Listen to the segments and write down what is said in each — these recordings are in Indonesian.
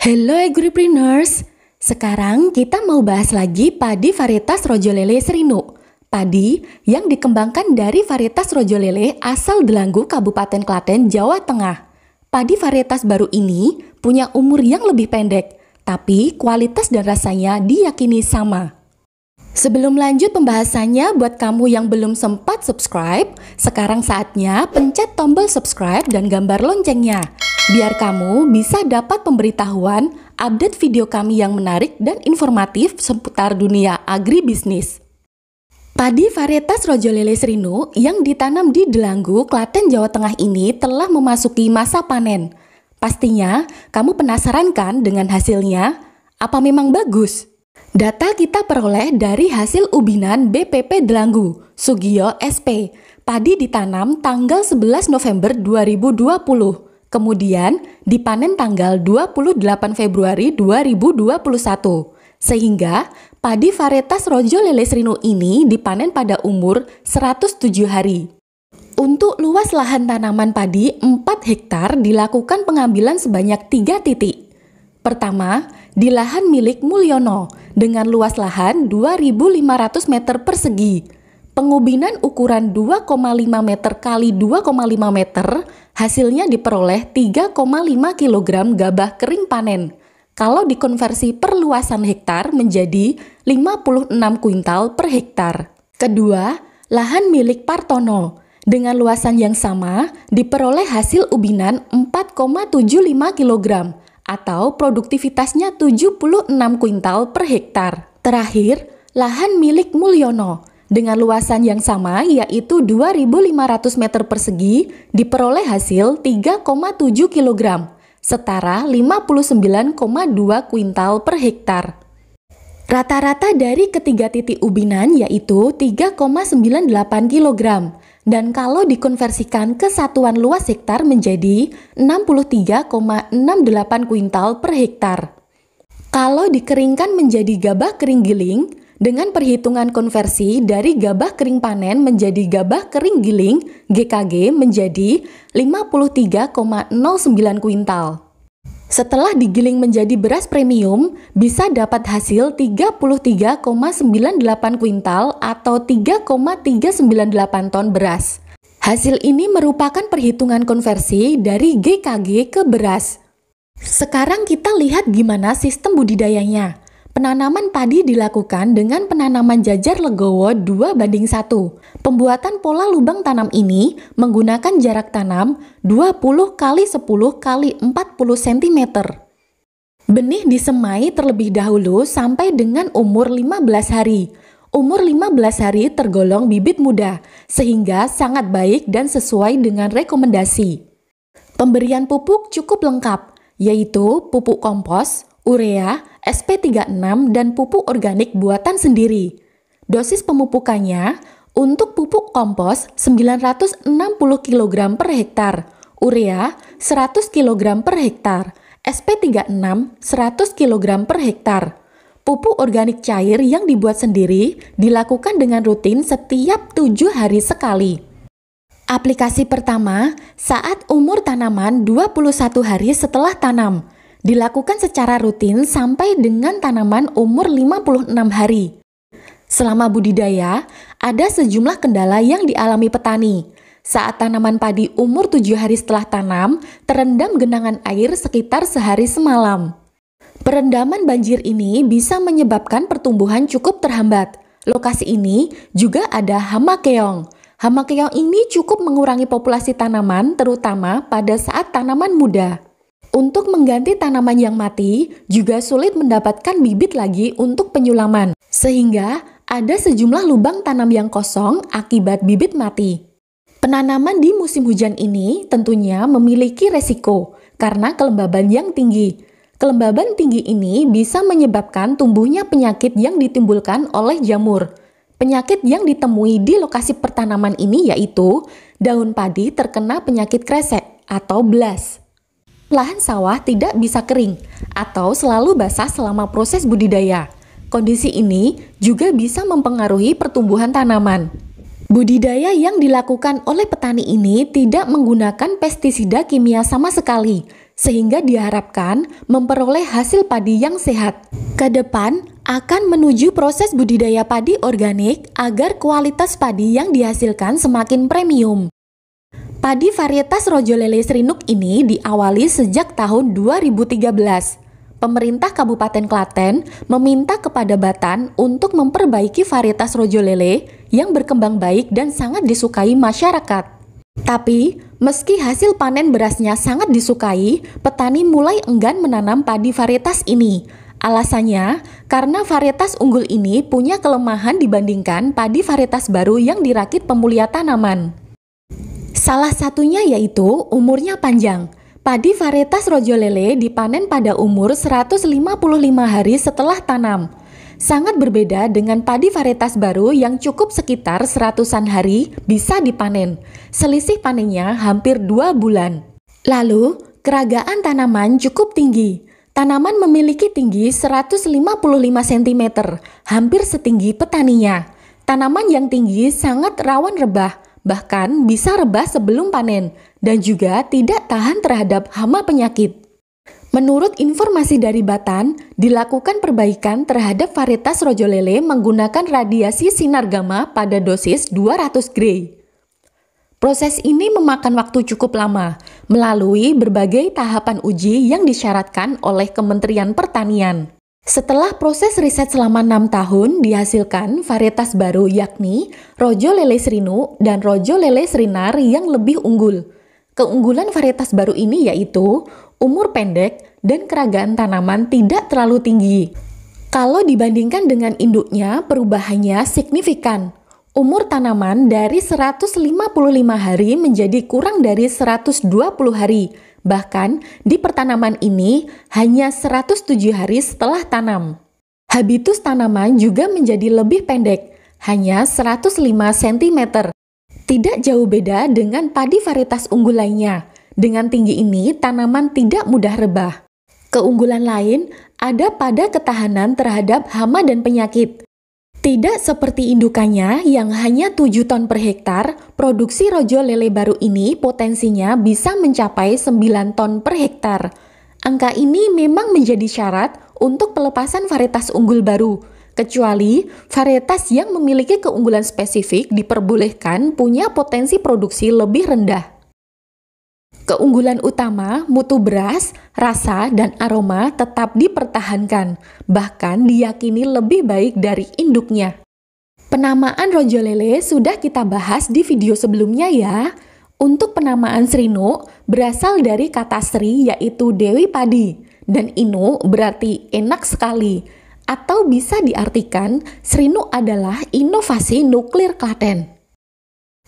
Hello agripreneurs, sekarang kita mau bahas lagi padi varietas Rojolele Serino. Padi yang dikembangkan dari varietas Rojolele asal Delanggu, Kabupaten Klaten, Jawa Tengah. Padi varietas baru ini punya umur yang lebih pendek, tapi kualitas dan rasanya diyakini sama. Sebelum lanjut pembahasannya, buat kamu yang belum sempat subscribe, sekarang saatnya pencet tombol subscribe dan gambar loncengnya, biar kamu bisa dapat pemberitahuan update video kami yang menarik dan informatif seputar dunia agribisnis. Padi varietas Rojolele Serino yang ditanam di Delanggu, Klaten, Jawa Tengah ini telah memasuki masa panen. Pastinya kamu penasaran kan dengan hasilnya? Apa memang bagus? Data kita peroleh dari hasil ubinan BPP Delanggu, Sugio SP. Padi ditanam tanggal 11 November 2020. Kemudian dipanen tanggal 28 Februari 2021. Sehingga padi varietas Rojolele Serino ini dipanen pada umur 107 hari. Untuk luas lahan tanaman padi 4 hektar dilakukan pengambilan sebanyak 3 titik. Pertama, di lahan milik Mulyono dengan luas lahan 2.500 meter persegi. Pengubinan ukuran 2,5 meter kali 2,5 meter, hasilnya diperoleh 3,5 kg gabah kering panen. Kalau dikonversi per luasan hektar menjadi 56 kuintal per hektar. Kedua, lahan milik Partono dengan luasan yang sama diperoleh hasil ubinan 4,75 kg atau produktivitasnya 76 kuintal per hektar. Terakhir, lahan milik Mulyono dengan luasan yang sama yaitu 2.500 meter persegi diperoleh hasil 3,7 kg, setara 59,2 kuintal per hektar. Rata-rata dari ketiga titik ubinan yaitu 3,98 kg, dan kalau dikonversikan ke satuan luas hektar menjadi 63,68 kuintal per hektar. Kalau dikeringkan menjadi gabah kering giling, dengan perhitungan konversi dari gabah kering panen menjadi gabah kering giling GKG menjadi 53,09 kuintal. Setelah digiling menjadi beras premium, bisa dapat hasil 33,98 kuintal atau 3,398 ton beras. Hasil ini merupakan perhitungan konversi dari GKG ke beras. Sekarang kita lihat gimana sistem budidayanya. Penanaman padi dilakukan dengan penanaman jajar legowo 2:1. Pembuatan pola lubang tanam ini menggunakan jarak tanam 20 x 10 x 40 cm. Benih disemai terlebih dahulu sampai dengan umur 15 hari. Umur 15 hari tergolong bibit muda, sehingga sangat baik dan sesuai dengan rekomendasi. Pemberian pupuk cukup lengkap, yaitu pupuk kompos, urea, SP36, dan pupuk organik buatan sendiri. Dosis pemupukannya untuk pupuk kompos 960 kg per hektar, urea 100 kg per hektar, SP36 100 kg per hektar. Pupuk organik cair yang dibuat sendiri dilakukan dengan rutin setiap 7 hari sekali. Aplikasi pertama saat umur tanaman 21 hari setelah tanam. Dilakukan secara rutin sampai dengan tanaman umur 56 hari. Selama budidaya, ada sejumlah kendala yang dialami petani. Saat tanaman padi umur 7 hari setelah tanam, terendam genangan air sekitar sehari semalam. Perendaman banjir ini bisa menyebabkan pertumbuhan cukup terhambat. Lokasi ini juga ada hama keong. Hama keong ini cukup mengurangi populasi tanaman, terutama pada saat tanaman muda. Untuk mengganti tanaman yang mati, juga sulit mendapatkan bibit lagi untuk penyulaman, sehingga ada sejumlah lubang tanam yang kosong akibat bibit mati. Penanaman di musim hujan ini tentunya memiliki resiko karena kelembaban yang tinggi. Kelembaban tinggi ini bisa menyebabkan tumbuhnya penyakit yang ditimbulkan oleh jamur. Penyakit yang ditemui di lokasi pertanaman ini yaitu daun padi terkena penyakit kresek atau blas. Lahan sawah tidak bisa kering atau selalu basah selama proses budidaya. Kondisi ini juga bisa mempengaruhi pertumbuhan tanaman. Budidaya yang dilakukan oleh petani ini tidak menggunakan pestisida kimia sama sekali, sehingga diharapkan memperoleh hasil padi yang sehat. Ke depan akan menuju proses budidaya padi organik agar kualitas padi yang dihasilkan semakin premium. Padi varietas Rojo Lele Srinuk ini diawali sejak tahun 2013. Pemerintah Kabupaten Klaten meminta kepada Batan untuk memperbaiki varietas Rojo Lele yang berkembang baik dan sangat disukai masyarakat. Tapi, meski hasil panen berasnya sangat disukai, petani mulai enggan menanam padi varietas ini. Alasannya, karena varietas unggul ini punya kelemahan dibandingkan padi varietas baru yang dirakit pemulia tanaman. Salah satunya yaitu umurnya panjang. Padi varietas Rojo Lele dipanen pada umur 155 hari setelah tanam. Sangat berbeda dengan padi varietas baru yang cukup sekitar 100-an hari bisa dipanen. Selisih panennya hampir 2 bulan. Lalu, keragaan tanaman cukup tinggi. Tanaman memiliki tinggi 155 cm, hampir setinggi petaninya. Tanaman yang tinggi sangat rawan rebah, bahkan bisa rebah sebelum panen, dan juga tidak tahan terhadap hama penyakit. Menurut informasi dari Batan, dilakukan perbaikan terhadap varietas Rojo Lele menggunakan radiasi sinar gamma pada dosis 200 gray. Proses ini memakan waktu cukup lama, melalui berbagai tahapan uji yang disyaratkan oleh Kementerian Pertanian. Setelah proses riset selama 6 tahun, dihasilkan varietas baru yakni Rojo Lele Srinuk dan Rojo Lele Srinar yang lebih unggul. Keunggulan varietas baru ini yaitu umur pendek dan keragaan tanaman tidak terlalu tinggi. Kalau dibandingkan dengan induknya, perubahannya signifikan. Umur tanaman dari 155 hari menjadi kurang dari 120 hari. Bahkan di pertanaman ini hanya 107 hari setelah tanam. Habitus tanaman juga menjadi lebih pendek, hanya 105 cm. Tidak jauh beda dengan padi varietas unggul lainnya. Dengan tinggi ini, tanaman tidak mudah rebah. Keunggulan lain ada pada ketahanan terhadap hama dan penyakit. Tidak seperti indukannya yang hanya 7 ton per hektar, produksi Rojo Lele baru ini potensinya bisa mencapai 9 ton per hektar. Angka ini memang menjadi syarat untuk pelepasan varietas unggul baru, kecuali varietas yang memiliki keunggulan spesifik diperbolehkan punya potensi produksi lebih rendah. Keunggulan utama, mutu beras, rasa, dan aroma tetap dipertahankan, bahkan diyakini lebih baik dari induknya. Penamaan Rojo Lele sudah kita bahas di video sebelumnya ya. Untuk penamaan Srinuk berasal dari kata Sri yaitu Dewi Padi, dan Inu berarti enak sekali, atau bisa diartikan Srinuk adalah inovasi nuklir Klaten.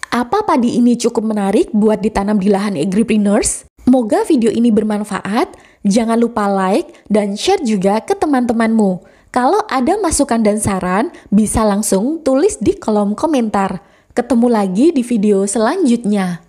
Apa padi ini cukup menarik buat ditanam di lahan agripreneurs? Semoga video ini bermanfaat. Jangan lupa like dan share juga ke teman-temanmu. Kalau ada masukan dan saran, bisa langsung tulis di kolom komentar. Ketemu lagi di video selanjutnya.